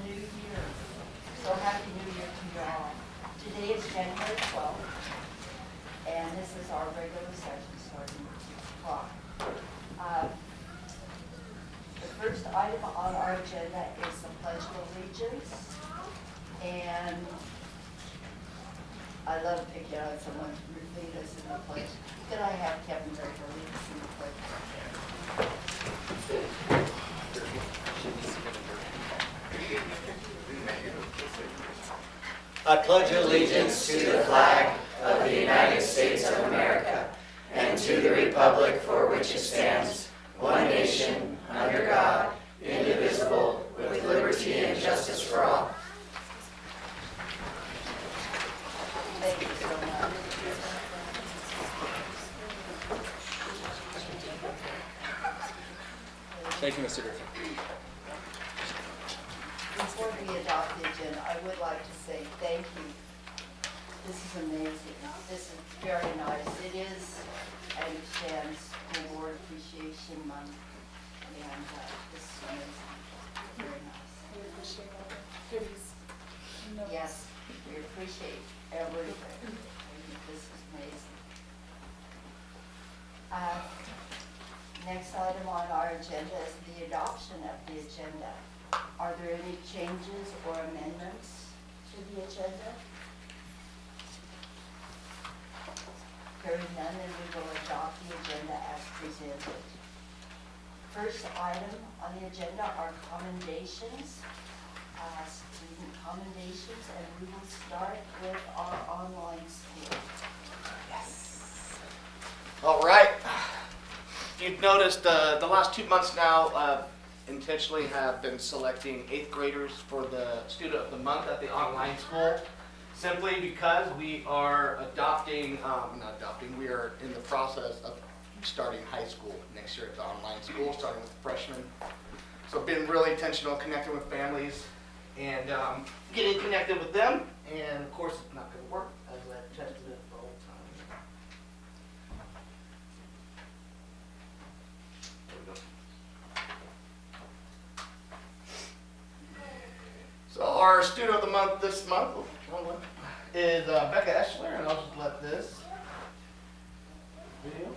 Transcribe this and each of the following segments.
new year. So happy new year to you all. Today is January 12th, and this is our regular session starting at 6 o'clock. The first item on our agenda is the Pledge of Allegiance. And I love picking out someone to lead us in the pledge. Could I have Kevin Draper lead us in the pledge? I pledge allegiance to the flag of the United States of America and to the republic for which it stands, one nation, under God, indivisible, with liberty and justice for all. Thank you so much. Thank you, Mr. Griffin. Before we adopt the agenda, I would like to say thank you. This is amazing. This is very nice. It is, I understand, School Board Appreciation Month, and this is amazing. Very nice. We appreciate all the goodies. Yes, we appreciate everything. This is amazing. Next item on our agenda is the adoption of the agenda. Are there any changes or amendments to the agenda? Hearing none, then we will adopt the agenda as presented. First item on the agenda are commendations, student commendations, and we will start with our online school. All right. You've noticed the last 2 months now intentionally have been selecting 8th graders for the Student of the Month at the online school, simply because we are we are in the process of starting high school next year at the online school, starting with freshmen. So been really intentional connecting with families and getting connected with them, and of course it's not going to work as I've tested it the whole time. There we go. So our Student of the Month this month is Becca Eschler, and I'll just let this video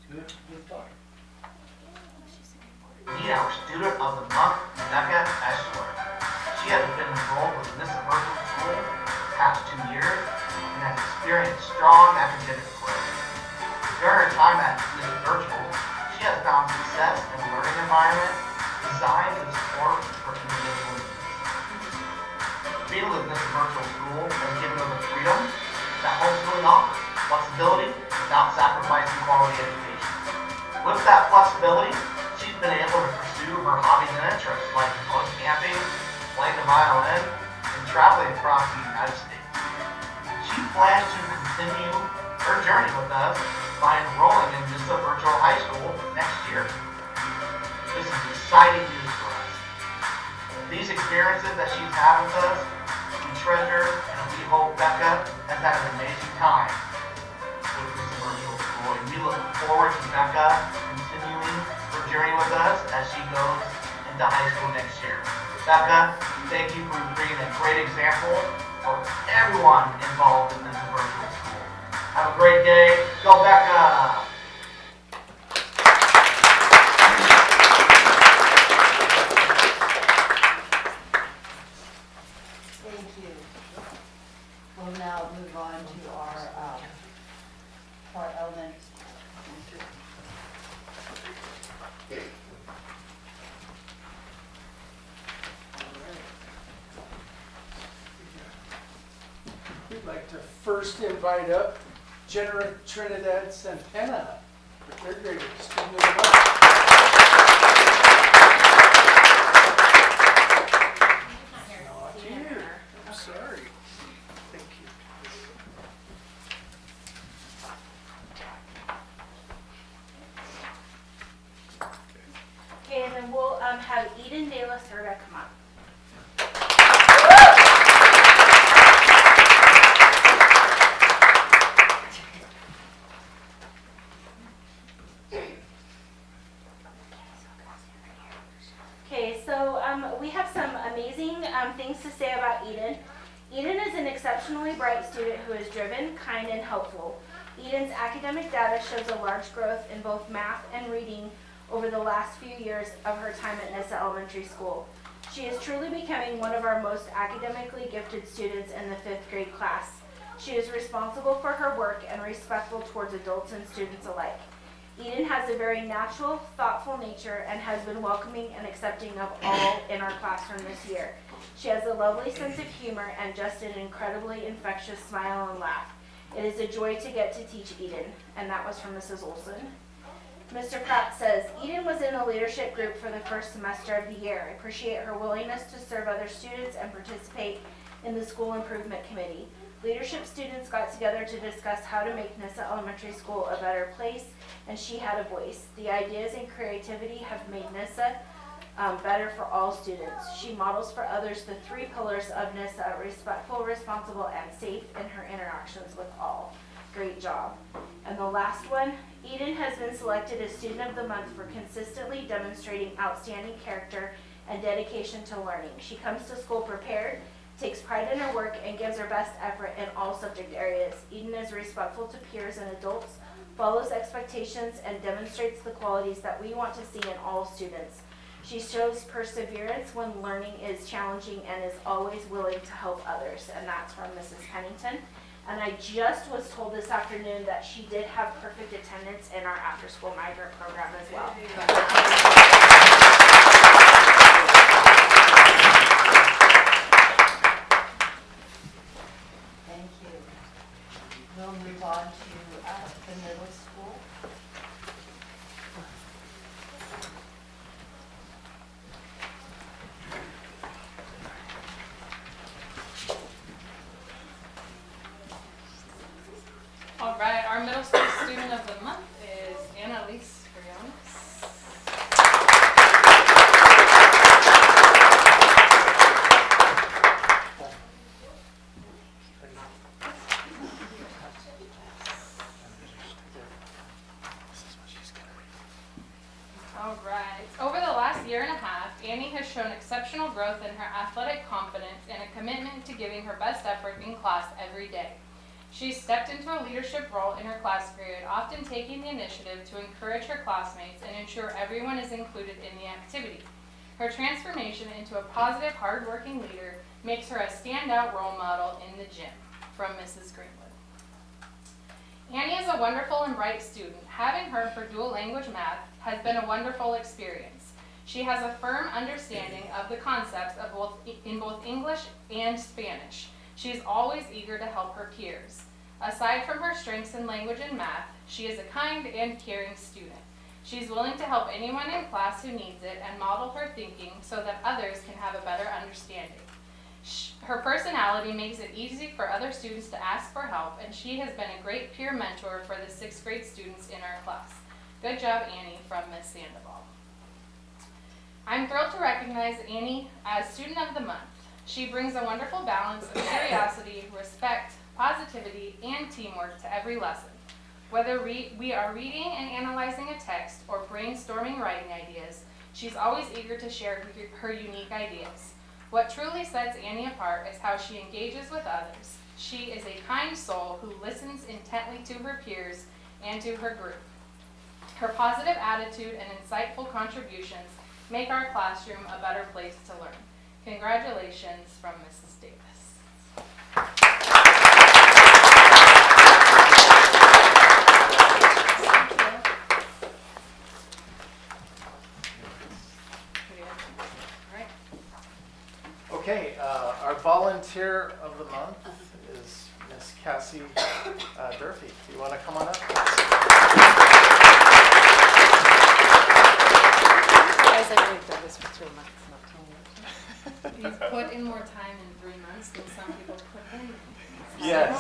good talk. Meet our Student of the Month, Becca Eschler. She has been enrolled with Miss Virtual School the past 2 years and has experienced strong academic growth. During her time at Miss Virtual, she has found success in a learning environment designed to support her individual needs. Being with Miss Virtual School has given her the freedom that homeschooling offers, flexibility without sacrificing quality education. With that flexibility, she's been able to pursue her hobbies and interests like going camping, playing the violin, and traveling across the United States. She plans to continue her journey with us by enrolling in Vista Virtual High School next year. This is exciting news for us. These experiences that she's had with us, we treasure, and we hope Becca has had an amazing time with Vista Virtual School, and we look forward to Becca continuing her journey with us as she goes into high school next year. Becca, thank you for being a great example for everyone involved in this virtual school. Have a great day. Go Becca! Thank you. We'll now move on to our elementary school. We'd like to first invite up Jenna Trinidad Santana, the third grader, student of the month. Not here. I'm sorry. Thank you. Okay, and then we'll have Eden De La Cerda come up. Okay, so We have some amazing things to say about Eden. Eden is an exceptionally bright student who is driven, kind, and helpful. Eden's academic data shows a large growth in both math and reading over the last few years of her time at Nissa Elementary School. She is truly becoming one of our most academically gifted students in the 5th grade class. She is responsible for her work and respectful towards adults and students alike. Eden has a very natural, thoughtful nature and has been welcoming and accepting of all in our classroom this year. She has a lovely sense of humor and just an incredibly infectious smile and laugh. It is a joy to get to teach Eden, and that was from Mrs. Olson. Mr. Pratt says, Eden was in a leadership group for the first semester of the year. I appreciate her willingness to serve other students and participate in the school improvement committee. Leadership students got together to discuss how to make Nissa Elementary School a better place, and she had a voice. The ideas and creativity have made Nissa better for all students. She models for others the 3 pillars of Nissa: respectful, responsible, and safe in her interactions with all. Great job. And the last one, Eden has been selected as Student of the Month for consistently demonstrating outstanding character and dedication to learning. She comes to school prepared, takes pride in her work, and gives her best effort in all subject areas. Eden is respectful to peers and adults, follows expectations, and demonstrates the qualities that we want to see in all students. She shows perseverance when learning is challenging and is always willing to help others. And that's from Mrs. Pennington. And I just was told this afternoon that she did have perfect attendance in our after-school migrant program as well. Thank you. We'll move on to the middle school. All right, our middle school student of the month is Annalise Briones. All right, over the last year and a half, Annie has shown exceptional growth in her athletic confidence and a commitment to giving her best effort in class every day. She stepped into a leadership role in her class period, often taking the initiative to encourage her classmates and ensure everyone is included in the activity. Her transformation into a positive, hardworking leader makes her a standout role model in the gym. From Mrs. Greenwood. Annie is a wonderful and bright student. Having her for dual language math has been a wonderful experience. She has a firm understanding of the concepts of both English and Spanish. She is always eager to help her peers. Aside from her strengths in language and math, she is a kind and caring student. She is willing to help anyone in class who needs it and model her thinking so that others can have a better understanding. Her personality makes it easy for other students to ask for help, and she has been a great peer mentor for the 6th grade students in our class. Good job, Annie, from Miss Sandoval. I'm thrilled to recognize Annie as Student of the Month. She brings a wonderful balance of curiosity, respect, positivity, and teamwork to every lesson. Whether we are reading and analyzing a text or brainstorming writing ideas, she's always eager to share her unique ideas. What truly sets Annie apart is how she engages with others. She is a kind soul who listens intently to her peers and to her group. Her positive attitude and insightful contributions make our classroom a better place to learn. Congratulations from Mrs. Davis. Okay, our volunteer of the month is Miss Cassie Durfee. Do you want to come on up? Guys, I really did this for 3 months, not 10 years. You've put in more time in 3 months than some people put in. Yes.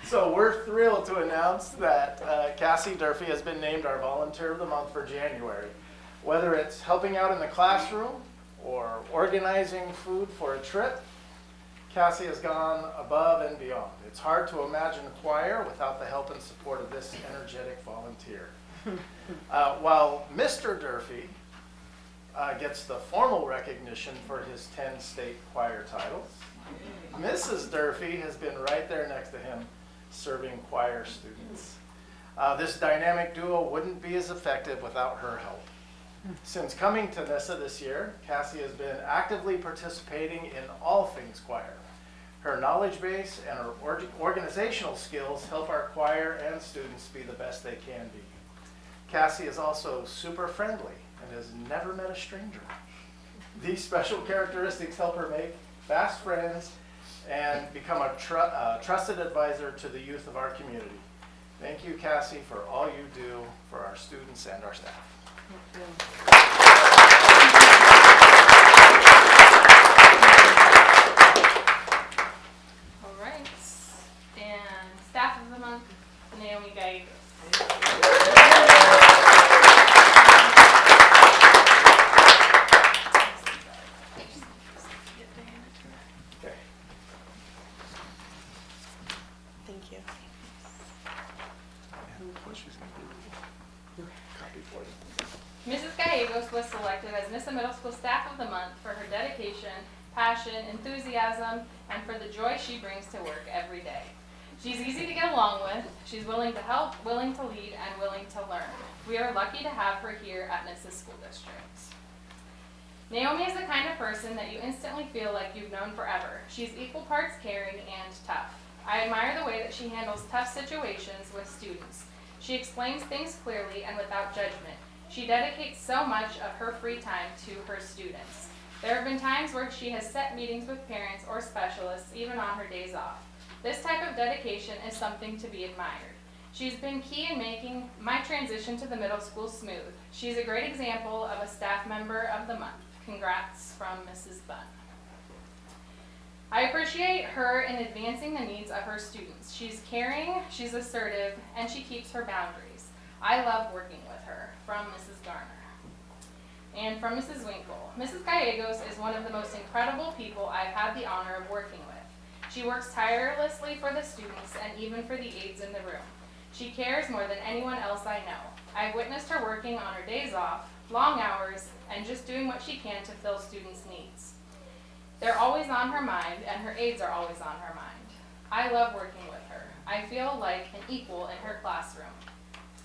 So we're thrilled to announce that Cassie Durfee has been named our volunteer of the month for January. Whether it's helping out in the classroom or organizing food for a trip, Cassie has gone above and beyond. It's hard to imagine a choir without the help and support of this energetic volunteer. While Mr. Durfee gets the formal recognition for his 10 state choir titles. Mrs. Durfee has been right there next to him serving choir students. This dynamic duo wouldn't be as effective without her help. Since coming to NISA this year, Cassie has been actively participating in all things choir. Her knowledge base and her organizational skills help our choir and students be the best they can be. Cassie is also super friendly and has never met a stranger. These special characteristics help her make fast friends and become a trusted advisor to the youth of our community. Thank you, Cassie, for all you do for our students and our staff. All right. And staff of the month, Naomi Gallegos. Okay. Thank you. Mrs. Gallegos was selected as NISA Middle School Staff of the Month for her dedication, passion, enthusiasm, and for the joy she brings to work every day. She's easy to get along with, she's willing to help, willing to lead, and willing to learn. We are lucky to have her here at NISA School District. Naomi is the kind of person that you instantly feel like you've known forever. She's equal parts caring and tough. I admire the way that she handles tough situations with students. She explains things clearly and without judgment. She dedicates so much of her free time to her students. There have been times where she has set meetings with parents or specialists, even on her days off. This type of dedication is something to be admired. She's been key in making my transition to the middle school smooth. She's a great example of a staff member of the month. Congrats from Mrs. Bunn. I appreciate her in advancing the needs of her students. She's caring, she's assertive, and she keeps her boundaries. I love working with her. From Mrs. Garner. And from Mrs. Winkle. Mrs. Gallegos is one of the most incredible people I've had the honor of working with. She works tirelessly for the students and even for the aides in the room. She cares more than anyone else I know. I've witnessed her working on her days off, long hours, and just doing what she can to fill students' needs. They're always on her mind, and her aides are always on her mind. I love working with her. I feel like an equal in her classroom.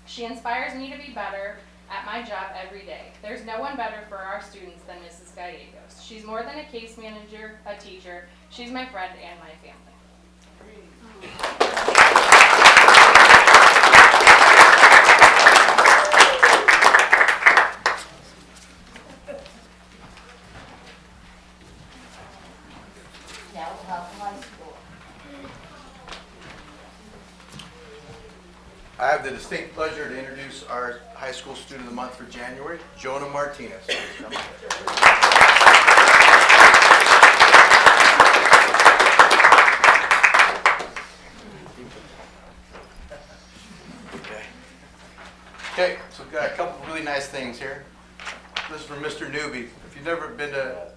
She inspires me to be better at my job every day. There's no one better for our students than Mrs. Gallegos. She's more than a case manager, a teacher. She's my friend and my family. Now we'll have high school. I have the distinct pleasure to introduce our high school student of the month for January, Jonah Martinez. Okay, so we've got a couple of really nice things here. This is from Mr. Newby. If you've never been to,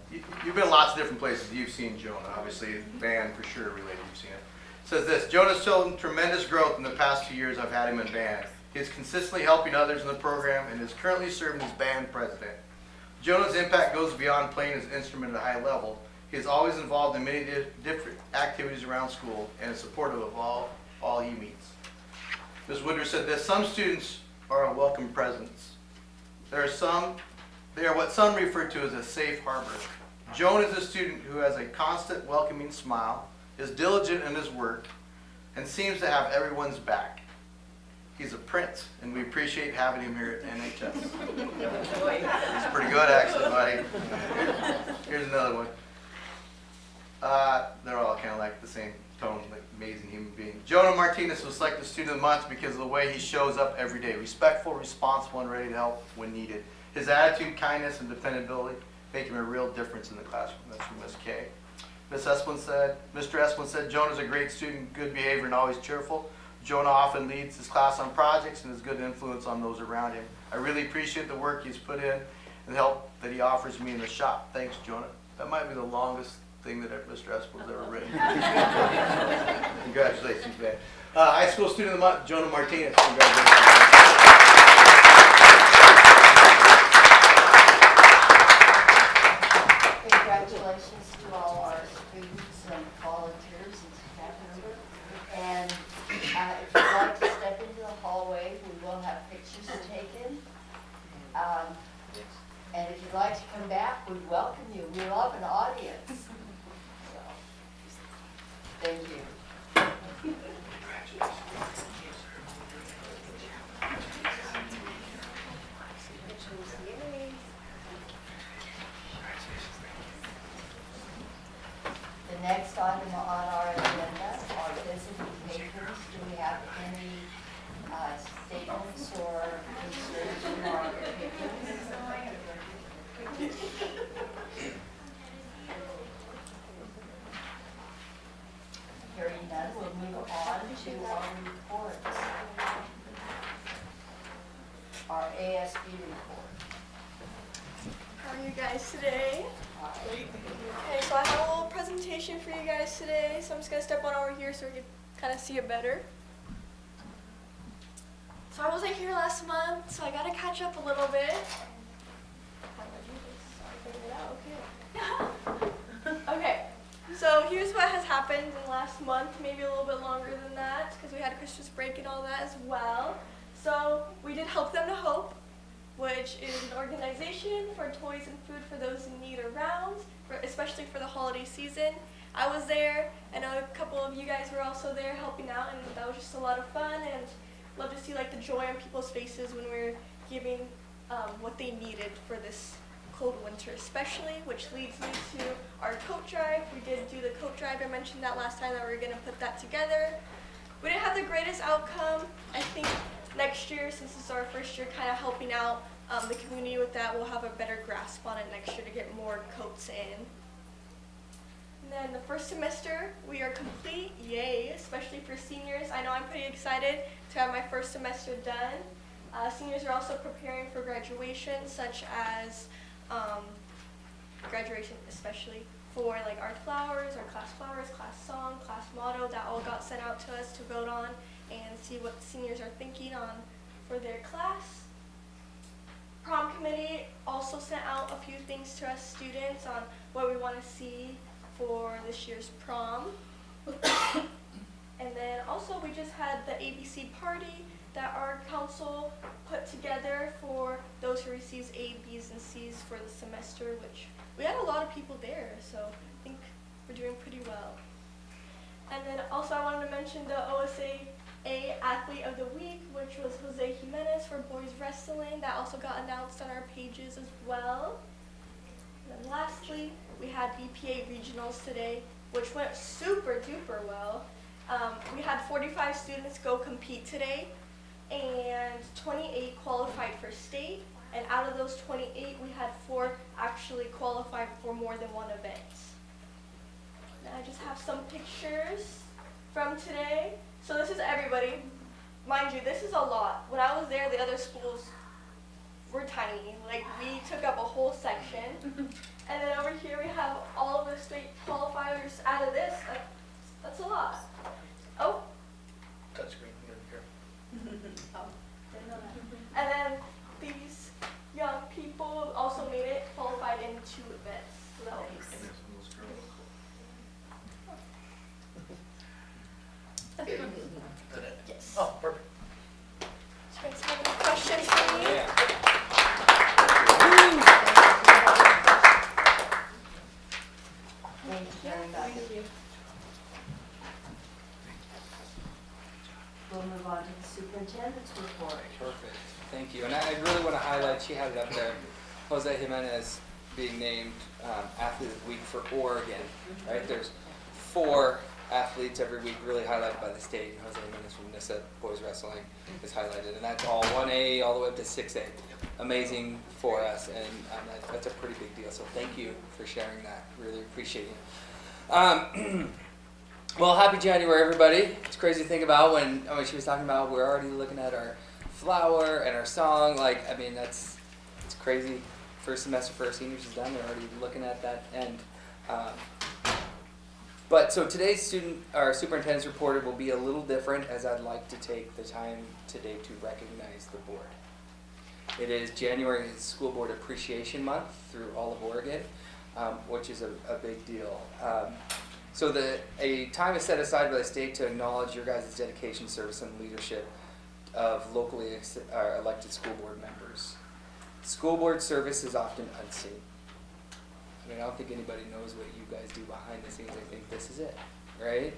you've been lots of different places. You've seen Jonah, obviously, band for sure related, you've seen it. It says this: Jonah's shown tremendous growth in the past 2 years I've had him in band. He is consistently helping others in the program and is currently serving as band president. Jonah's impact goes beyond playing his instrument at a high level. He is always involved in many different activities around school and is supportive of all he meets. Ms. Woodruff said this: some students are a welcome presence. They are what some refer to as a safe harbor. Jonah is a student who has a constant welcoming smile, is diligent in his work, and seems to have everyone's back. He's a prince, and we appreciate having him here at NHS. He's pretty good, actually, buddy. Here's another one. They're all kind of like the same tone, like amazing human being. Jonah Martinez was selected Student of the Month because of the way he shows up every day. Respectful, responsible, and ready to help when needed. His attitude, kindness, and dependability make him a real difference in the classroom. That's from Ms. K. Mr. Esplin said, Jonah's a great student, good behavior, and always cheerful. Jonah often leads his class on projects and is a good influence on those around him. I really appreciate the work he's put in and the help that he offers me in the shop. Thanks, Jonah. That might be the longest thing that Mr. Esplin's ever written. Congratulations, man. High school student of the month, Jonah Martinez. Congratulations. And if you'd like to come back, we'd welcome you. We love an audience. So, thank you. The next item on our agenda are visiting patrons. Do we have any statements or concerns from our patrons? Hearing none, we'll move on to our reports. Our ASB report. How are you guys today? Okay, so I have a little presentation for you guys today, so I'm just going to step on over here so we can kind of see it better. So I wasn't here last month, so I got to catch up a little bit. Okay, so here's what has happened in the last month, maybe a little bit longer than that, because we had Christmas break and all that as well. So we did Help Them to Hope, which is an organization for toys and food for those in need around, especially for the holiday season. I was there, and a couple of you guys were also there helping out, and that was just a lot of fun, and love to see like the joy on people's faces when we're giving what they needed for this cold winter especially, which leads me to our coat drive. We did do the coat drive. I mentioned that last time that we were going to put that together. We didn't have the greatest outcome. I think next year, since this is our first year kind of helping out the community with that, we'll have a better grasp on it next year to get more coats in. And then the first semester, we are complete, yay, especially for seniors. I know I'm pretty excited to have my first semester done. Seniors are also preparing for graduation, such as graduation especially for like our flowers, our class flowers, class song, class motto, that all got sent out to us to vote on and see what seniors are thinking on for their class. Prom committee also sent out a few things to us students on what we want to see for this year's prom. And then also we just had the ABC party that our council put together for those who receives A, B's, and C's for the semester, which we had a lot of people there, so I think we're doing pretty well. And then also I wanted to mention the OSA Athlete of the Week, which was Jose Jimenez for boys wrestling. That also got announced on our pages as well. And then lastly, we had BPA regionals today, which went super duper well. We had 45 students go compete today, and 28 qualified for state. And out of those 28, we had 4 actually qualified for more than one event. And I just have some pictures from today. So this is everybody. Mind you, this is a lot. When I was there, the other schools were tiny. Like, we took up a whole section. And then over here, we have all of the state qualifiers out of this. That's a lot. Oh. Touchscreen, here. Oh, didn't know that. And then these young people also made it qualified in 2 events. So that was pretty cool. Yes. Oh, perfect. Do you guys have any questions for me? Yeah. Thank you very much. We'll move on to the superintendent's report. Perfect. Thank you. And I really want to highlight, she had it up there, Jose Jimenez being named Athlete of the Week for Oregon. Right? There's 4 athletes every week really highlighted by the state. Jose Jimenez from NISA boys wrestling is highlighted. And that's all 1A all the way up to 6A. Amazing for us. And that's a pretty big deal. So thank you for sharing that. Really appreciate it. Well, happy January, everybody. It's crazy to think about when she was talking about we're already looking at our flower and our song. Like, I mean, it's crazy. First semester for our seniors is done. They're already looking at that end. But so today's superintendent's report will be a little different, as I'd like to take the time today to recognize the board. It is January is School Board Appreciation Month through all of Oregon, which is a big deal. So a time is set aside by the state to acknowledge your guys' dedication, service, and leadership of locally elected school board members. School board service is often unseen. I mean, I don't think anybody knows what you guys do behind the scenes. I think this is it, right?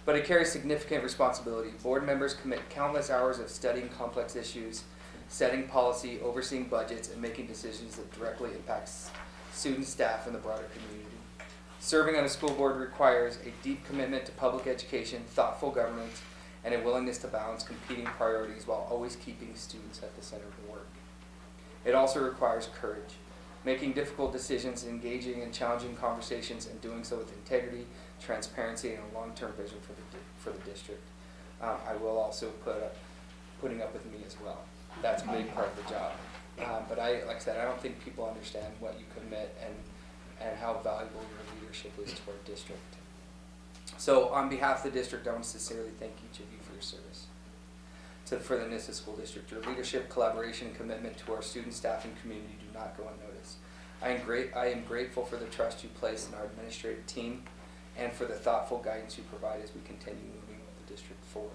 But it carries significant responsibility. Board members commit countless hours of studying complex issues, setting policy, overseeing budgets, and making decisions that directly impacts students, staff, and the broader community. Serving on a school board requires a deep commitment to public education, thoughtful governance, and a willingness to balance competing priorities while always keeping students at the center of the work. It also requires courage, making difficult decisions, engaging in challenging conversations, and doing so with integrity, transparency, and a long-term vision for the district. I will also putting up with me as well. That's a big part of the job. But like I said, I don't think people understand what you commit and how valuable your leadership is to our district. So on behalf of the district, I want to sincerely thank each of you for your service for the Nissa School District. Your leadership, collaboration, and commitment to our student, staff, and community do not go unnoticed. I am grateful for the trust you place in our administrative team and for the thoughtful guidance you provide as we continue moving the district forward.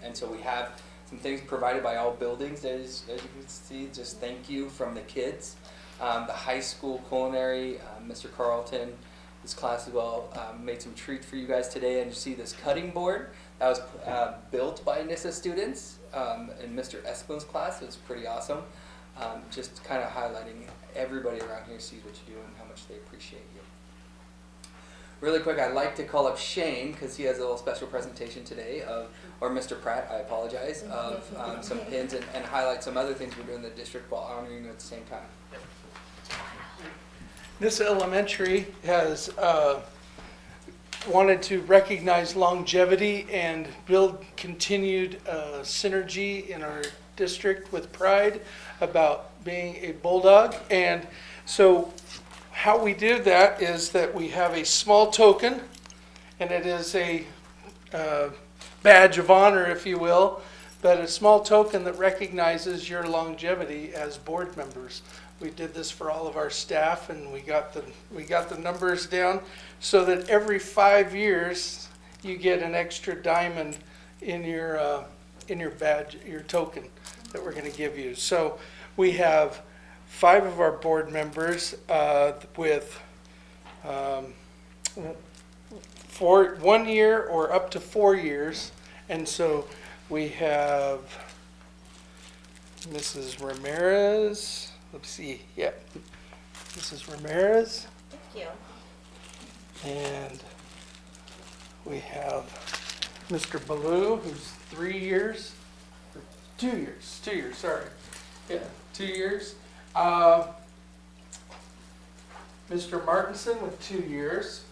And so we have some things provided by all buildings, as you can see. Just thank you from the kids. The high school culinary, Mr. Carlton, this class as well, made some treats for you guys today. And you see this cutting board that was built by Nissa students in Mr. Esplin's class. It was pretty awesome. Just kind of highlighting everybody around here sees what you do and how much they appreciate you. Really quick, I'd like to call up Shane because he has a little special presentation today or Mr. Pratt, I apologize, of some pins and highlight some other things we're doing in the district while honoring you at the same time. Nissa Elementary has wanted to recognize longevity and build continued synergy in our district with pride about being a bulldog. And so how we do that is that we have a small token, and it is a badge of honor, if you will, but a small token that recognizes your longevity as board members. We did this for all of our staff, and we got the numbers down so that every 5 years you get an extra diamond in your badge, your token that we're going to give you. So we have 5 of our board members with 1 year or up to 4 years, and so we have Mrs. Ramirez. Let's see, yep. Mrs. Ramirez. Thank you. And we have Mr. Ballou, who's 3 years, or 2 years, 2 years, sorry. Yeah, 2 years. Mr. Martinson with 2 years.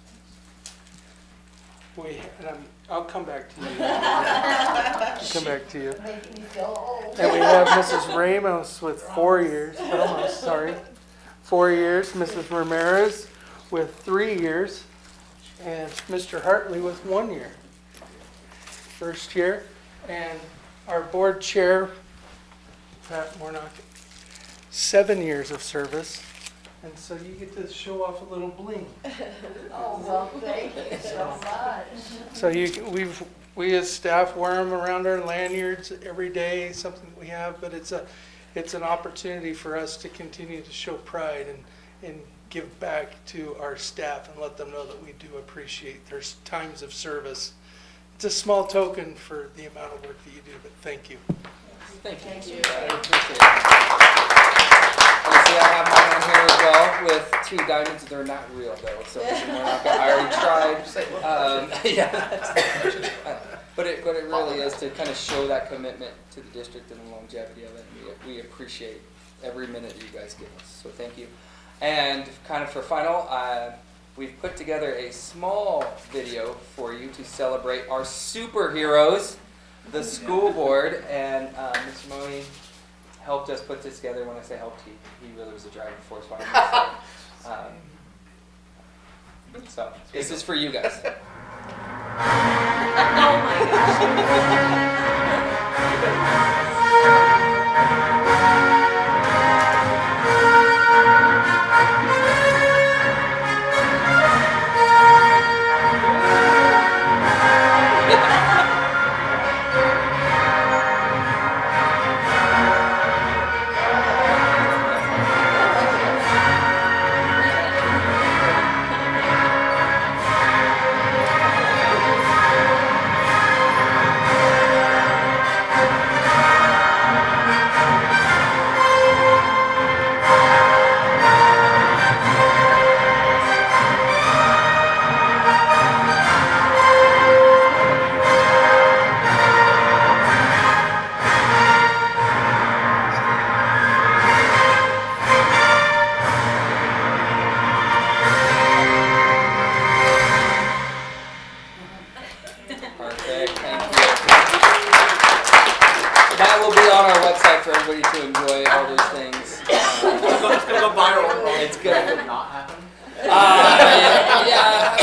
I'll come back to you. Come back to you. Making me feel old. And we have Mrs. Ramos with 4 years, almost, sorry. 4 years, Mrs. Ramirez with 3 years, and Mr. Hartley with 1 year. First year, and our board chair, Pat Warnock, 7 years of service. And so you get to show off a little bling. Oh, well, thank you so much. So we as staff wear them around our lanyards every day, something that we have, but it's an opportunity for us to continue to show pride and give back to our staff and let them know that we do appreciate their times of service. It's a small token for the amount of work that you do, but thank you. Thank you. I appreciate it. Obviously, I have mine on here as well with 2 diamonds. They're not real though, so I already tried. Yeah, but it really is to kind of show that commitment to the district and the longevity of it. We appreciate every minute you guys give us. So thank you. And kind of for final, we've put together a small video for you to celebrate our superheroes, the school board, and Mr. Mooney helped us put this together. When I say helped, he really was a driving force behind this. So this is for you guys. Oh my gosh. It's gonna go viral. It's good. Not happen? Yeah,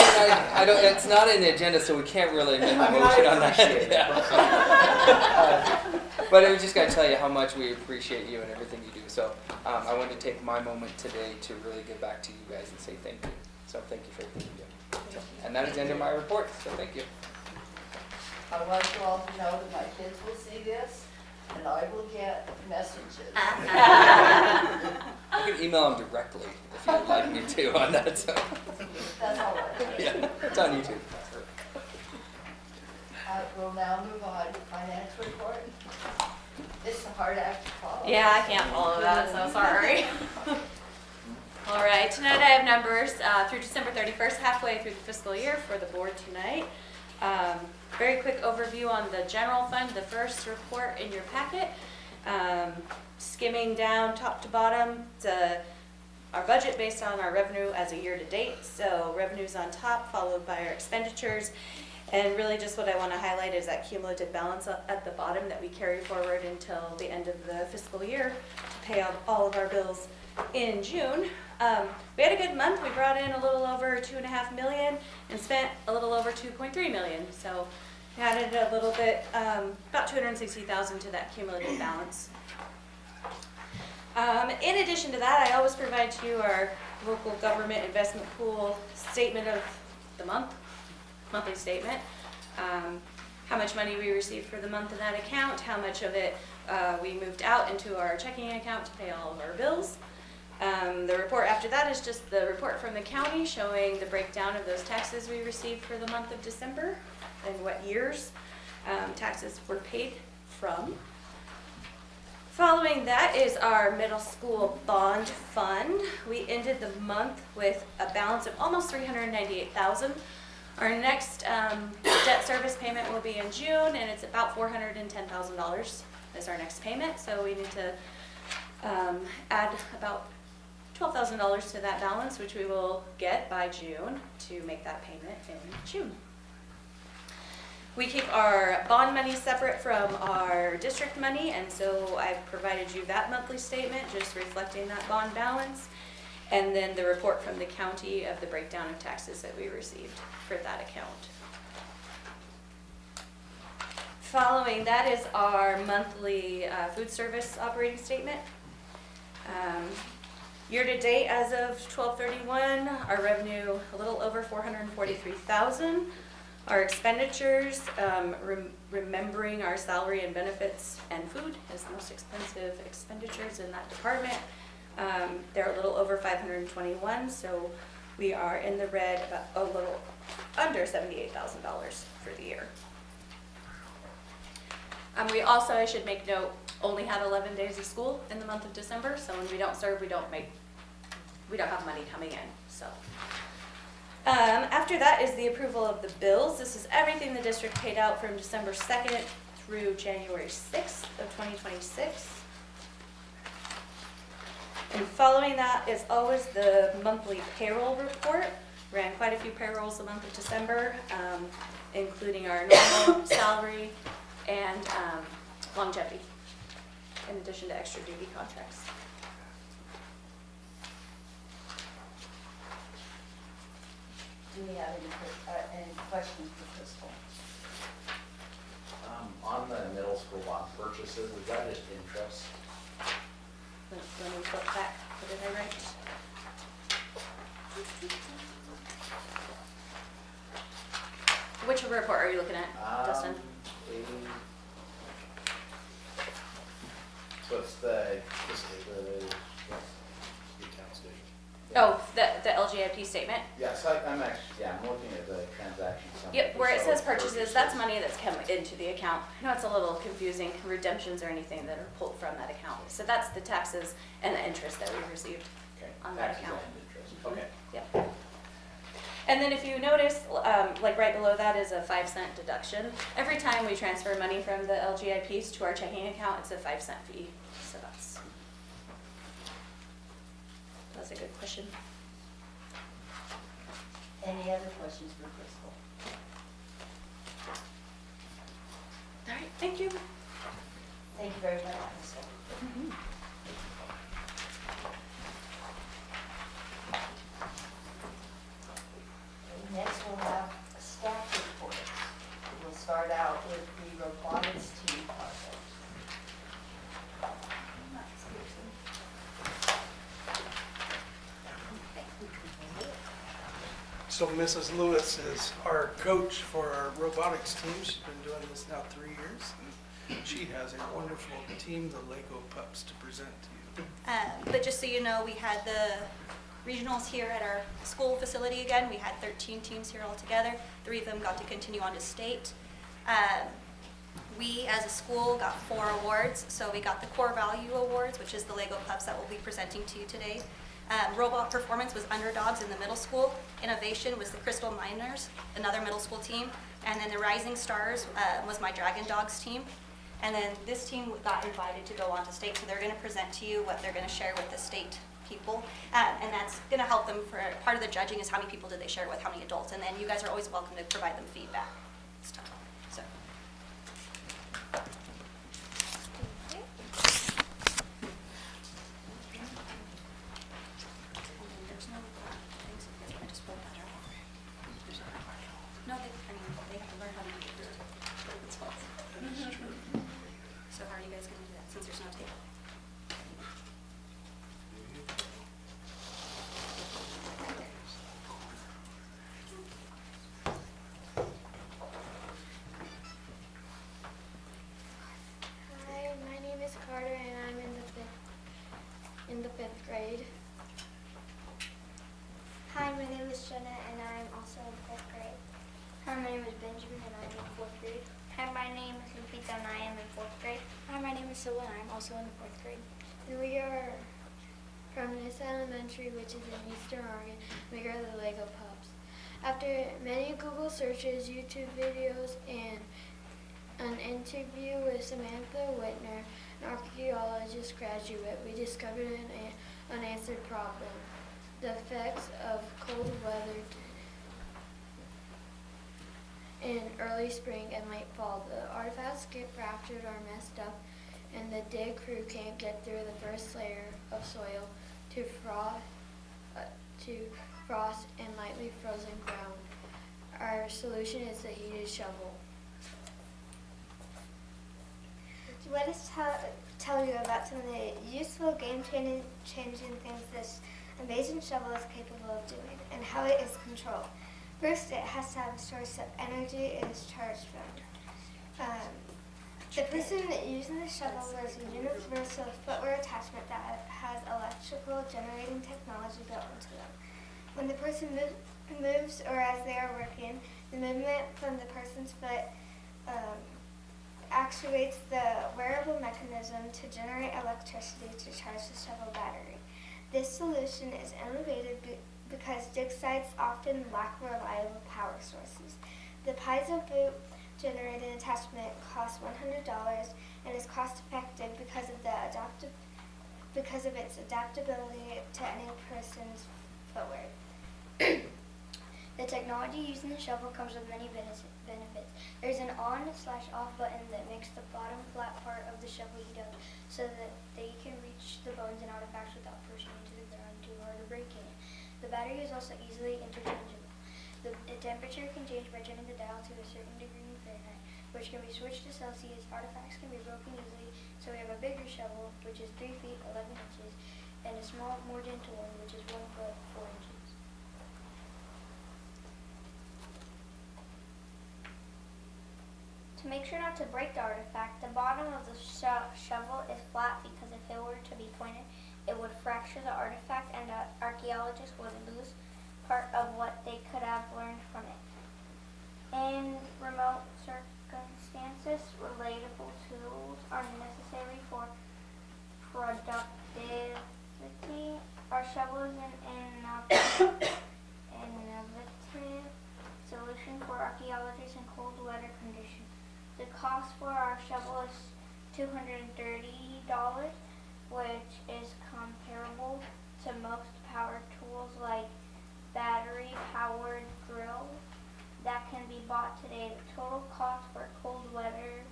I don't, it's not in the agenda, so we can't really make a motion on that. appreciate it, Yeah. But I just gotta tell you how much we appreciate you and everything you do. So I wanted to take my moment today to really give back to you guys and say thank you. So thank you for everything you do. So, and that is the end of my report, so thank you. I want you all to know that my kids will see this, and I will get messages. I can email them directly if you'd like me to on that. So. That's all right. Yeah, it's on YouTube. We'll now move on to finance report. It's a hard act to follow. Yeah, I can't follow that, so sorry. All right, tonight I have numbers through December 31st, halfway through the fiscal year for the board tonight. Very quick overview on the general fund, the first report in your packet. Skimming down top to bottom, our budget based on our revenue as a year to date. So revenues on top, followed by our expenditures. And really just what I want to highlight is that cumulative balance at the bottom that we carry forward until the end of the fiscal year to pay off all of our bills in June. We had a good month. We brought in a little over $2.5 million and spent a little over $2.3 million. So we added a little bit, about $260,000 to that cumulative balance. In addition to that, I always provide to you our local government investment pool statement of the month, monthly statement. How much money we received for the month in that account, how much of it we moved out into our checking account to pay all of our bills. The report after that is just the report from the county showing the breakdown of those taxes we received for the month of December and what years taxes were paid from. Following that is our middle school bond fund. We ended the month with a balance of almost $398,000. Our next debt service payment will be in June, and it's about $410,000 is our next payment. So we need to add about $12,000 to that balance, which we will get by June to make that payment in June. We keep our bond money separate from our district money, and so I've provided you that monthly statement just reflecting that bond balance, and then the report from the county of the breakdown of taxes that we received for that account. Following that is our monthly food service operating statement. Year to date, as of 12/31, our revenue a little over $443,000. Our expenditures, remembering our salary and benefits and food is the most expensive expenditures in that department. They're a little over $521,000, so we are in the red about a little under $78,000 for the year. We also, I should make note, only had 11 days of school in the month of December, so when we don't serve, we don't have money coming in. So after that is the approval of the bills. This is everything the district paid out from December 2nd through January 6th of 2026. And following that is always the monthly payroll report. Ran quite a few payrolls the month of December, including our normal salary and longevity, in addition to extra duty contracts. Do we have any questions for Crystal? On the middle school bond purchases, is that just interest? Let me flip back. What did I write? Which report are you looking at, Justin? So it's the account statement. Oh, the LGIP statement? Yeah, so I'm looking at the transaction summary. Yep, where it says purchases, that's money that's come into the account. I know it's a little confusing, redemptions or anything that are pulled from that account. So that's the taxes and the interest that we received on that account. Okay. Yep. And then if you notice, like right below that is a 5-cent deduction. Every time we transfer money from the LGIPs to our checking account, it's a 5-cent fee. So that's a good question. Any other questions for Crystal? All right, thank you. Thank you very much, Crystal. So Mrs. Lewis is our coach for our robotics team. She's been doing this now 3 years. And she has a wonderful team, the Lego Pups, to present to you. But just so you know, we had the regionals here at our school facility again. We had 13 teams here all together. 3 of them got to continue on to state. We, as a school, got 4 awards. So we got the Core Value Awards, which is the Lego Pups that we'll be presenting to you today. Robot Performance was Underdogs in the middle school. Innovation was the Crystal Miners, another middle school team. And then the Rising Stars was my Dragon Dogs team. And then this team got invited to go on to state, so they're going to present to you what they're going to share with the state people. And that's going to help them for part of the judging is how many people did they share with, how many adults. And then you guys are always welcome to provide them feedback. So. No, they have to learn how to do it. It's false. So how are you guys going to do that since there's no table? Hi, my name is Carter and I'm in the fifth grade. Hi, my name is Jenna and I'm also in 5th grade. Hi, my name is Benjamin and I'm in 4th grade. Hi, my name is Lupita and I am in 4th grade. Hi, my name is Silla and I'm also in the 4th grade. And we are from Nissa Elementary, which is in Eastern Oregon. We are the Lego Pups. After many Google searches, YouTube videos, and an interview with Samantha Whitner, an archaeologist graduate, we discovered an unanswered problem. The effects of cold weather in early spring and late fall. The artifacts get fractured or messed up, and the dig crew can't get through the first layer of soil to frost and lightly frozen ground. Our solution is the heated shovel. Let us tell you about some of the useful game-changing things this amazing shovel is capable of doing and how it is controlled. First, it has to have a source of energy it is charged from. The person using the shovel wears a universal footwear attachment that has electrical generating technology built into them. When the person moves or as they are working, the movement from the person's foot actuates the wearable mechanism to generate electricity to charge the shovel battery. This solution is innovative because dig sites often lack reliable power sources. The piezo boot generating attachment costs $100 and is cost effective because of its adaptability to any person's footwear. The technology used in the shovel comes with many benefits. There's an on/off button that makes the bottom flat part of the shovel heat up so that they can reach the bones and artifacts without pushing into the ground too hard or breaking it. The battery is also easily interchangeable. The temperature can change by turning the dial to a certain degree in Fahrenheit, which can be switched to Celsius. Artifacts can be broken easily, so we have a bigger shovel, which is 3 feet 11 inches, and a small, more gentle one, which is 1 foot 4 inches. To make sure not to break the artifact, the bottom of the shovel is flat because if it were to be pointed, it would fracture the artifact and the archaeologist would lose part of what they could have learned from it. In remote circumstances, relatable tools are necessary for productivity. Our shovel is an innovative solution for archaeologists in cold weather conditions. The cost for our shovel is $230, which is comparable to most power tools like battery-powered drills that can be bought today. The total cost for a cold weather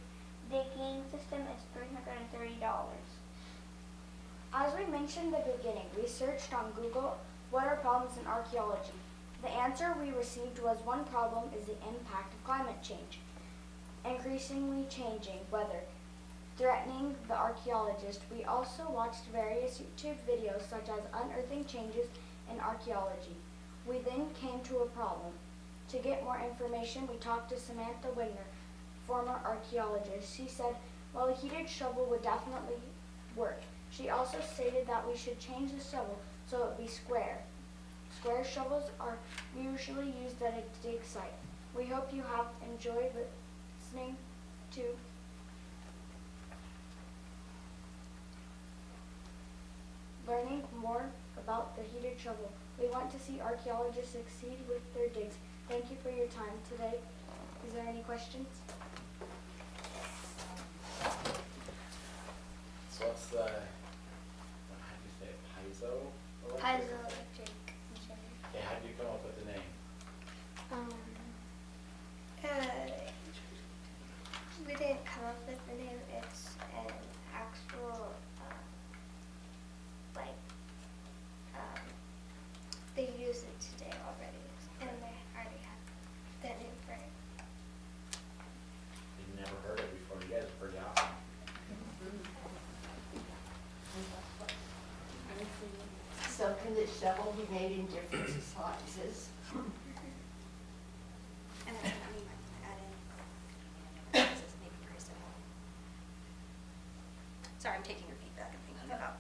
digging system is $330. As we mentioned in the beginning, we searched on Google what are problems in archaeology. The answer we received was one problem is the impact of climate change. Increasingly changing weather, threatening the archaeologist. We also watched various YouTube videos such as Unearthing Changes in Archaeology. We then came to a problem. To get more information, we talked to Samantha Wigner, former archaeologist. She said, well, a heated shovel would definitely work. She also stated that we should change the shovel so it would be square. Square shovels are usually used at a dig site. We hope you have enjoyed listening to learning more about the heated shovel. We want to see archaeologists succeed with their digs. Thank you for your time today. Is there any questions? So what's the, how do you say it, Piezo? Piezoelectric generator. Yeah, how did you come up with the name? We didn't come up with the name. It's an actual, they use it today already, and they already have that name for it. You've never heard it before. You guys are pretty awesome. So can the shovel be made in different sizes? And that's what we add in. This is maybe very simple. Sorry, I'm taking your feedback and thinking about.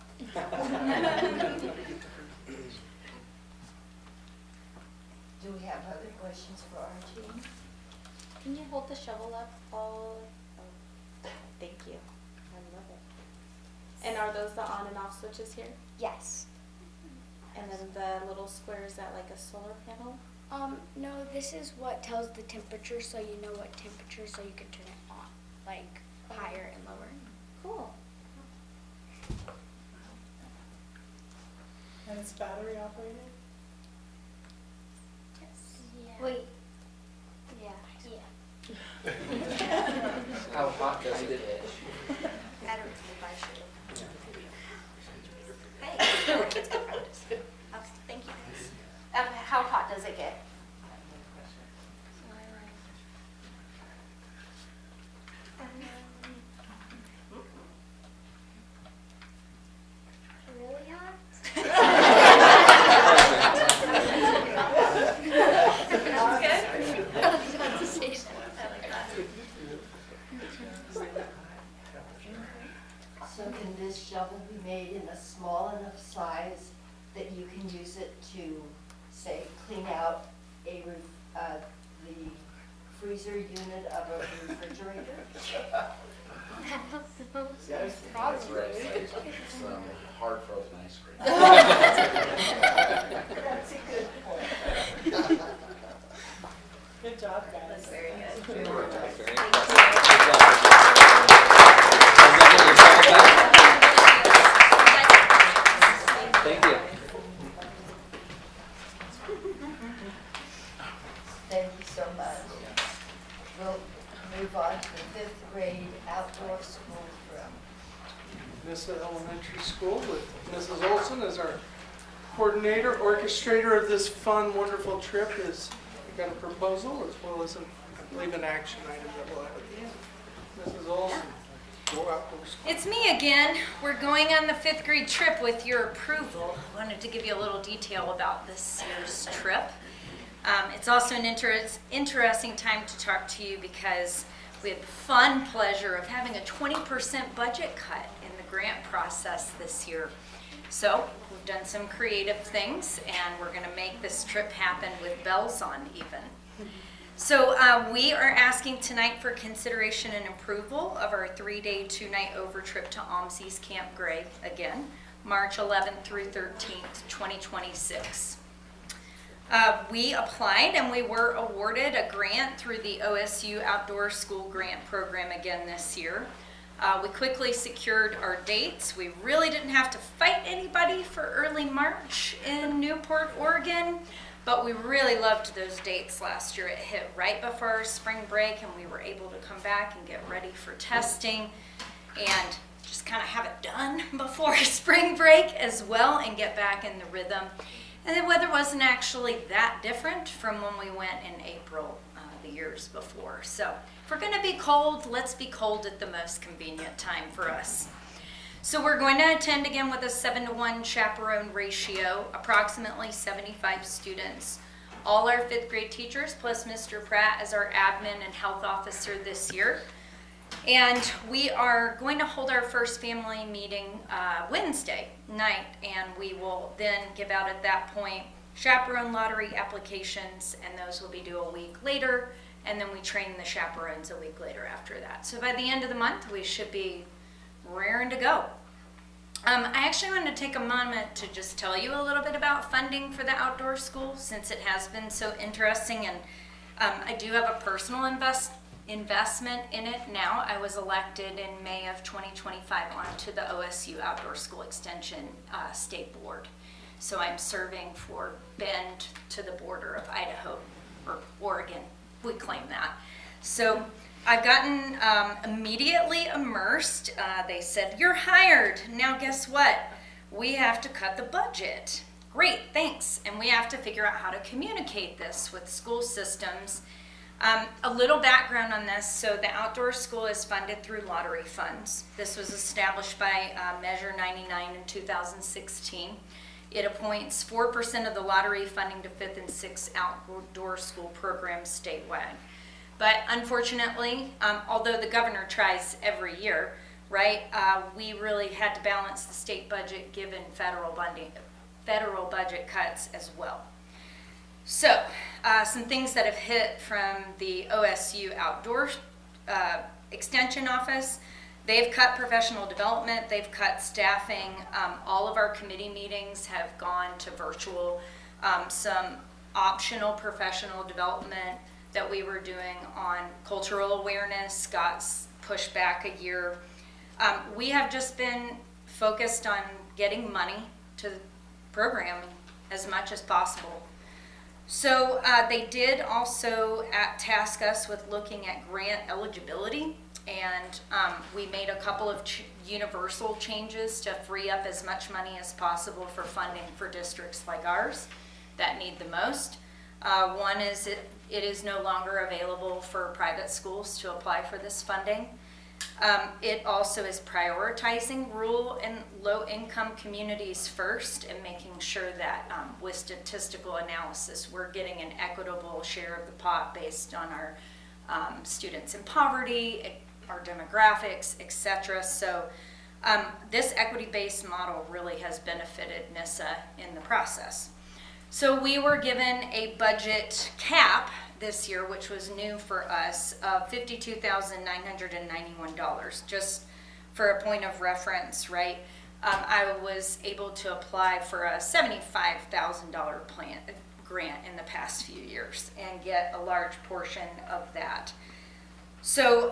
Do we have other questions for our team? Can you hold the shovel up all? Oh, thank you. I love it. And are those the on and off switches here? Yes. And then the little square, is that like a solar panel? No, this is what tells the temperature, so you know what temperature, so you can turn it on, like higher and lower. Cool. And it's battery operated? Yeah. Wait. Yeah. How hot does it get? I don't know if I should. Hey, it's good practice. Okay, thank you guys. How hot does it get? Really hot? So can this shovel be made in a small enough size that you can use it to, say, clean out a the freezer unit of a refrigerator? Yes, Probably. It's hard frozen ice cream. That's a good point. Good job, guys. Very good. Very Good impressive. Thank you. Thank you so much. We'll move on to the 5th grade outdoor school trip. Nissa Elementary School with Mrs. Olson as our coordinator, orchestrator of this fun, wonderful trip. We got a proposal as well as, I believe, an action item that we'll have at the end. Mrs. Olson, go outdoor school. It's me again. We're going on the 5th grade trip with your approval. I wanted to give you a little detail about this year's trip. It's also an interesting time to talk to you because we had the fun pleasure of having a 20% budget cut in the grant process this year. So we've done some creative things and we're going to make this trip happen with bells on even. So we are asking tonight for consideration and approval of our 3-day, 2-night over trip to OMSI's Camp Gray again, March 11th through 13th, 2026. We applied and we were awarded a grant through the OSU Outdoor School Grant Program again this year. We quickly secured our dates. We really didn't have to fight anybody for early March in Newport, Oregon, but we really loved those dates last year. It hit right before our spring break and we were able to come back and get ready for testing and just kind of have it done before spring break as well and get back in the rhythm. And the weather wasn't actually that different from when we went in April the years before. So if we're going to be cold, let's be cold at the most convenient time for us. So we're going to attend again with a 7-to-1 chaperone ratio, approximately 75 students. All our 5th grade teachers, plus Mr. Pratt as our admin and health officer this year. And we are going to hold our first family meeting Wednesday night, and we will then give out at that point chaperone lottery applications, and those will be due a week later, and then we train the chaperones a week later after that. So by the end of the month, we should be raring to go. I actually wanted to take a moment to just tell you a little bit about funding for the outdoor school, since it has been so interesting, and I do have a personal investment in it now. I was elected in May of 2025 onto the OSU Outdoor School Extension State Board. So I'm serving for Bend to the border of Idaho, or Oregon, we claim that. So I've gotten immediately immersed. They said, "You're hired." Now guess what? We have to cut the budget. Great, thanks. And we have to figure out how to communicate this with school systems. A little background on this. So the outdoor school is funded through lottery funds. This was established by Measure 99 in 2016. It appoints 4% of the lottery funding to 5th and 6th outdoor school programs statewide. But unfortunately, although the governor tries every year, right, we really had to balance the state budget given federal budget cuts as well. So, some things that have hit from the OSU Outdoor Extension Office. They've cut professional development, they've cut staffing. All of our committee meetings have gone to virtual. Some optional professional development that we were doing on cultural awareness got pushed back a year. We have just been focused on getting money to the program as much as possible. So they did also task us with looking at grant eligibility, and we made a couple of universal changes to free up as much money as possible for funding for districts like ours that need the most. One is it is no longer available for private schools to apply for this funding. It also is prioritizing rural and low-income communities first and making sure that with statistical analysis we're getting an equitable share of the pot based on our students in poverty, our demographics, etc. So this equity-based model really has benefited NISA in the process. So we were given a budget cap this year, which was new for us, of $52,991. Just for a point of reference, right? I was able to apply for a $75,000 grant in the past few years and get a large portion of that. So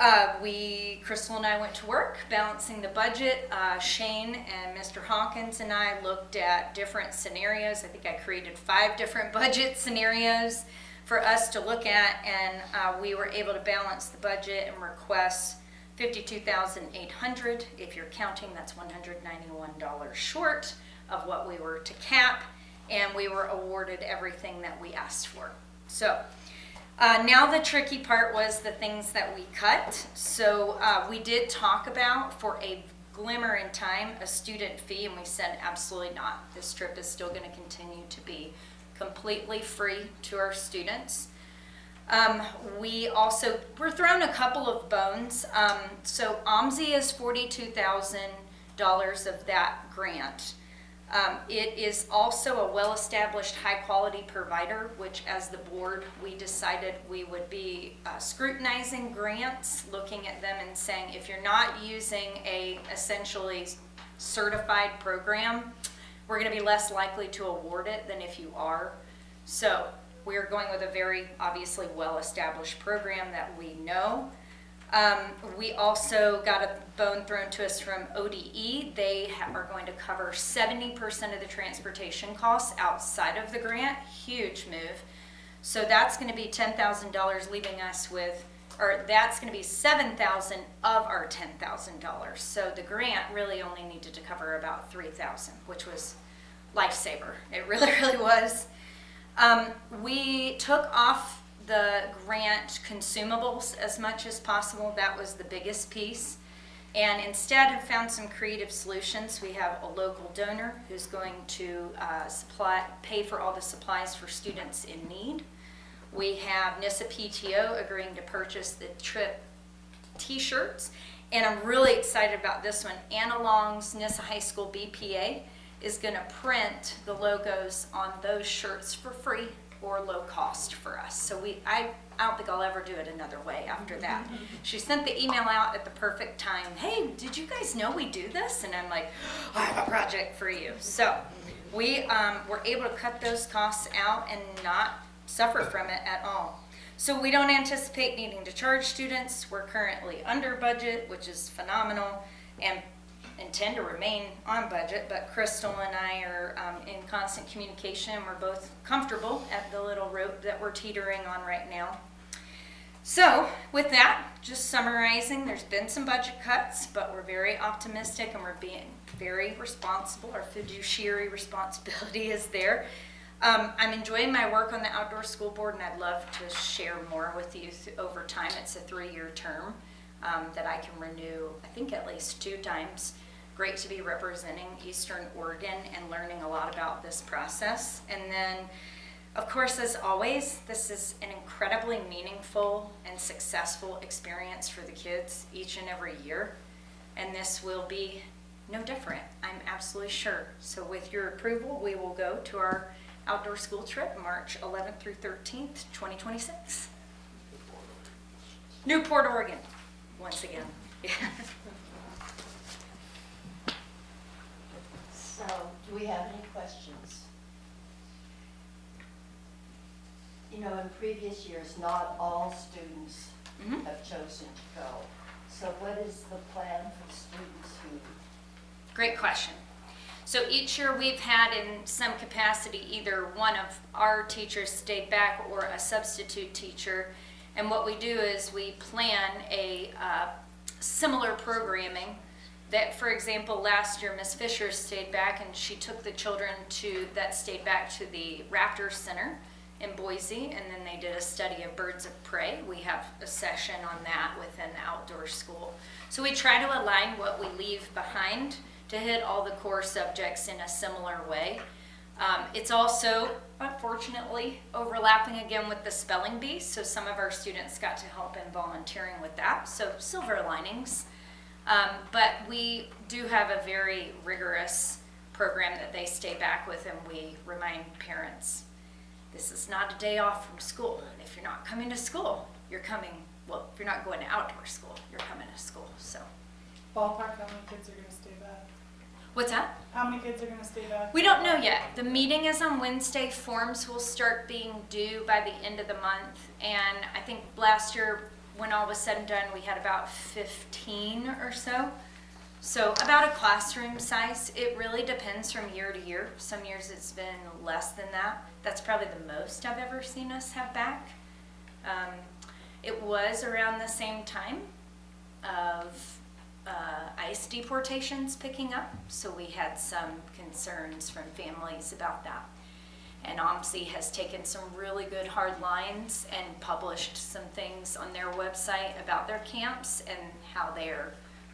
Crystal and I went to work balancing the budget. Shane and Mr. Hawkins and I looked at different scenarios. I think I created 5 different budget scenarios for us to look at, and we were able to balance the budget and request $52,800. If you're counting, that's $191 short of what we were to cap, and we were awarded everything that we asked for. So now the tricky part was the things that we cut. So we did talk about, for a glimmer in time, a student fee, and we said absolutely not. This trip is still going to continue to be completely free to our students. We're thrown a couple of bones. So OMSI is $42,000 of that grant. It is also a well-established high-quality provider, which as the board, we decided we would be scrutinizing grants, looking at them and saying, if you're not using a essentially certified program, we're going to be less likely to award it than if you are. So we're going with a very obviously well-established program that we know. We also got a bone thrown to us from ODE. They are going to cover 70% of the transportation costs outside of the grant. Huge move. So that's going to be $10,000, leaving us with, or that's going to be $7,000 of our $10,000. So the grant really only needed to cover about $3,000, which was lifesaver. It really, really was. We took off the grant consumables as much as possible. That was the biggest piece. and instead have found some creative solutions. We have a local donor who's going to pay for all the supplies for students in need. We have NISA PTO agreeing to purchase the trip t-shirts, and I'm really excited about this one. Anna Long's NISA High School BPA is going to print the logos on those shirts for free or low cost for us. So I don't think I'll ever do it another way after that. She sent the email out at the perfect time. Hey, did you guys know we do this? And I'm like, I have a project for you. So we were able to cut those costs out and not suffer from it at all. So we don't anticipate needing to charge students. We're currently under budget, which is phenomenal, and intend to remain on budget, but Crystal and I are in constant communication. We're both comfortable at the little rope that we're teetering on right now. So with that, just summarizing, there's been some budget cuts, but we're very optimistic and we're being very responsible. Our fiduciary responsibility is there. I'm enjoying my work on the outdoor school board, and I'd love to share more with you over time. It's a 3-year term that I can renew, I think, at least 2 times. Great to be representing Eastern Oregon and learning a lot about this process. And then, of course, as always, this is an incredibly meaningful and successful experience for the kids each and every year. And this will be no different, I'm absolutely sure. So with your approval, we will go to our outdoor school trip, March 11th through 13th, 2026. Newport, Oregon, once again. Yeah. So, do we have any questions? You know, in previous years, not all students have chosen to go. So what is the plan for students who? Great question. So each year we've had in some capacity either one of our teachers stay back or a substitute teacher. And what we do is we plan a similar programming that, for example, last year Ms. Fisher stayed back and she took the children that stayed back to the Raptor Center in Boise, and then they did a study of birds of prey. We have a session on that within the outdoor school. So we try to align what we leave behind to hit all the core subjects in a similar way. It's also, unfortunately, overlapping again with the spelling bee, so some of our students got to help in volunteering with that, so silver linings. But we do have a very rigorous program that they stay back with, and we remind parents, this is not a day off from school. If you're not coming to school, you're coming, well, if you're not going to outdoor school, you're coming to school, so. Ballpark, how many kids are going to stay back? What's that? How many kids are going to stay back? We don't know yet. The meeting is on Wednesday. Forms will start being due by the end of the month. And I think last year, when all was said and done, we had about 15 or so. So about a classroom size. It really depends from year to year. Some years it's been less than that. That's probably the most I've ever seen us have back. It was around the same time of ICE deportations picking up, so we had some concerns from families about that. And OMSI has taken some really good hard lines and published some things on their website about their camps and how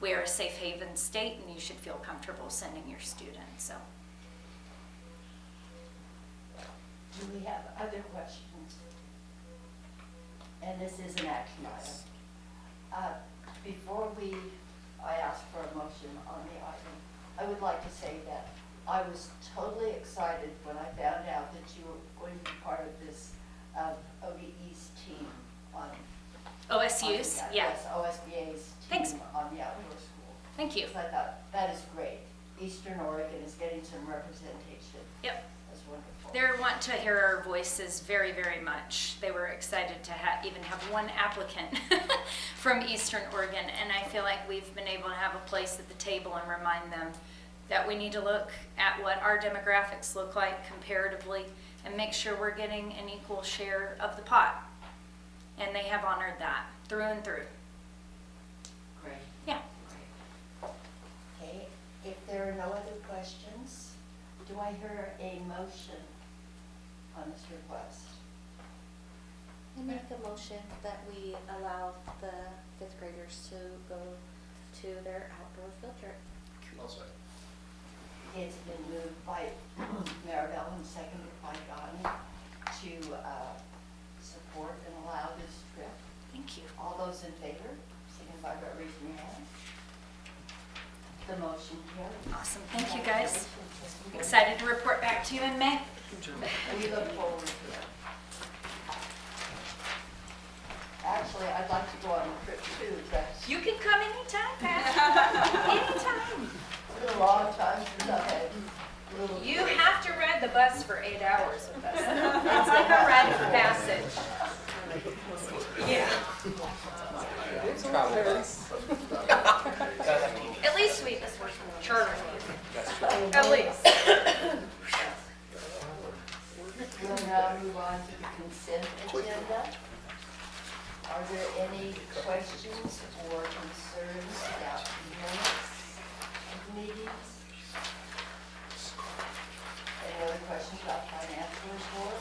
we are a safe haven state and you should feel comfortable sending your students. So, Do we have other questions? And this is an action item. Before I ask for a motion on the item, I would like to say that I was totally excited when I found out that you were going to be part of this ODE's team on OSU's, yeah. Yes, OSBA's Thanks. team on the outdoor school. Thank you. So I thought, that is great. Eastern Oregon is getting some representation. Yep. That's wonderful. They want to hear our voices very, very much. They were excited to even have one applicant from Eastern Oregon, and I feel like we've been able to have a place at the table and remind them that we need to look at what our demographics look like comparatively and make sure we're getting an equal share of the pot. And they have honored that through and through. Great. Yeah. Great. Okay, if there are no other questions, do I hear a motion on this request? I make a motion that we allow the 5th graders to go to their outdoor field trip. It's been moved by Maribel and seconded by Donnie to support and allow this trip. Thank you. All those in favor, signify by raising your hand. The motion carries. Awesome. Thank you, guys. Excited to report back to you in May. We look forward to it. Actually, I'd like to go on the trip too, but You can come anytime, Pat. Anytime. it's been a long time since I've had a little. You have to ride the bus for 8 hours with us. It's like a rite of passage. Yeah. Travel bus. At least we charter. That's true. At least. We'll now move on to the consent agenda. Are there any questions or concerns about the minutes of meetings? Any other questions about financial report?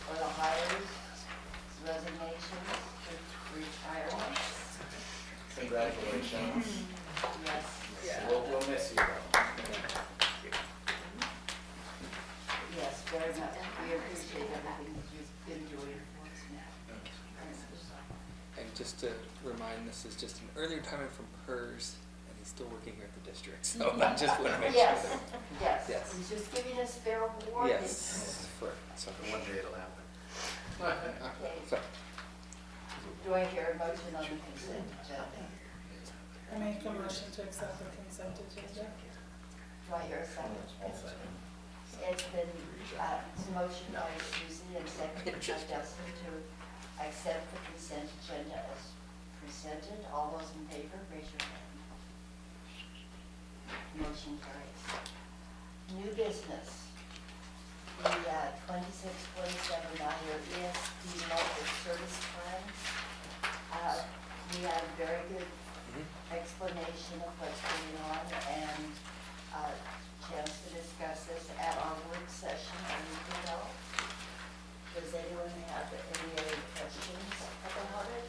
Or the hires, resignations, retirements? Congratulations. Yes. We'll miss you though. Yes, very much. We appreciate everything that you've been doing for us now. And just to remind, this is just an early retirement from PERS, and he's still working here at the district, so I just want to make sure Yes, that. yes. Yes. He's just giving us fair warning. Yes, so One day it'll happen. Okay. So, Do I hear a motion on the consent agenda? I make a motion to accept the consent agenda. Do I hear a second? It's been, motion by Susie and seconded by Dustin to accept the consent agenda as presented. All those in favor, raise your hand. Motion carries. New business. The 26-27 9-year ESD local service plan. We had a very good explanation of what's going on and chance to discuss this at our work session a week ago. Does anyone have any other questions about it?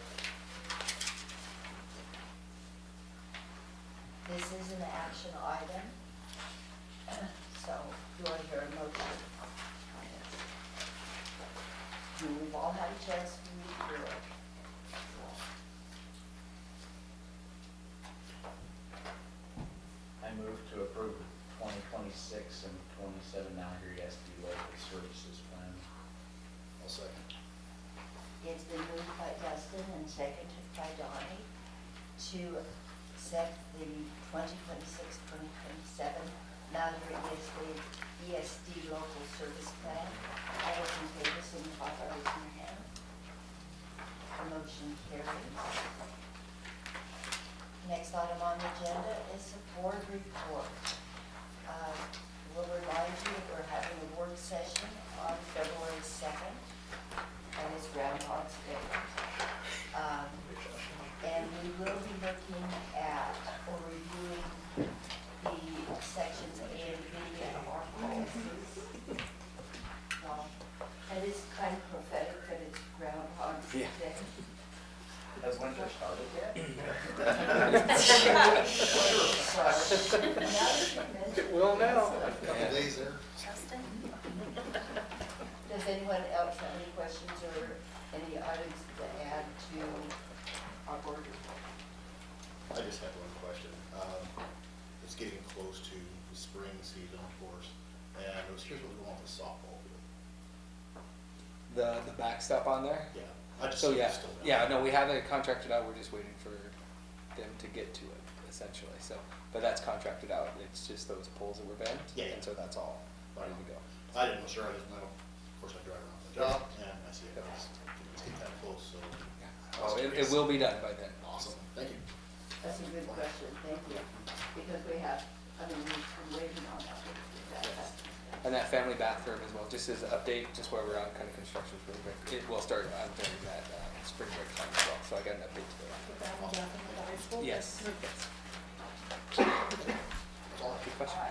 This is an action item, so do I hear a motion on this? We've all had a chance to read through it. I move to approve the 2026 and 27 9-year ESD local services plan. I'll second. It's been moved by Dustin and seconded by Donnie to accept the 2026-2027 9-year ESD local service plan. All those in favor, signify by raising your hand. The motion carries. Next item on the agenda is the board report. We'll remind you that we're having a work session on February 2nd, and it's Groundhog's Day. And we will be looking at or reviewing the sections A and B of our policies. That is kind of prophetic that it's Groundhog's Day. Has winter started yet? It will now. Couple days there. Justin? Does anyone else have any questions or any items to add to our board report? I just have one question. It's getting close to the spring season, of course, and I was curious what's going on with the softball field. the backstop on there? Yeah. I just So see yeah, it's still down. yeah, no, we have it contracted out, we're just waiting for them to get to it, essentially, so, but that's contracted out, it's just those poles that were bent, Yeah. and so that's all ready to go. I didn't know, sure, I didn't know. Of course, I drive around the job, and I see it, it's getting that close, so. Oh, it will be done by then. Awesome, thank you. That's a good question, thank you. Because we have, we've been waiting on that. And that family bathroom as well, just as an update, just where we're on kind of construction spring break, it will start during that spring break time as well, so I got an update today. Put that one down in the high school? Yes, yes. Good question.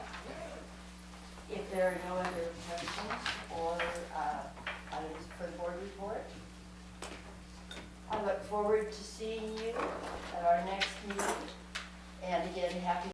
If there are no other questions or items for the board report, I look forward to seeing you at our next meeting. And again, happy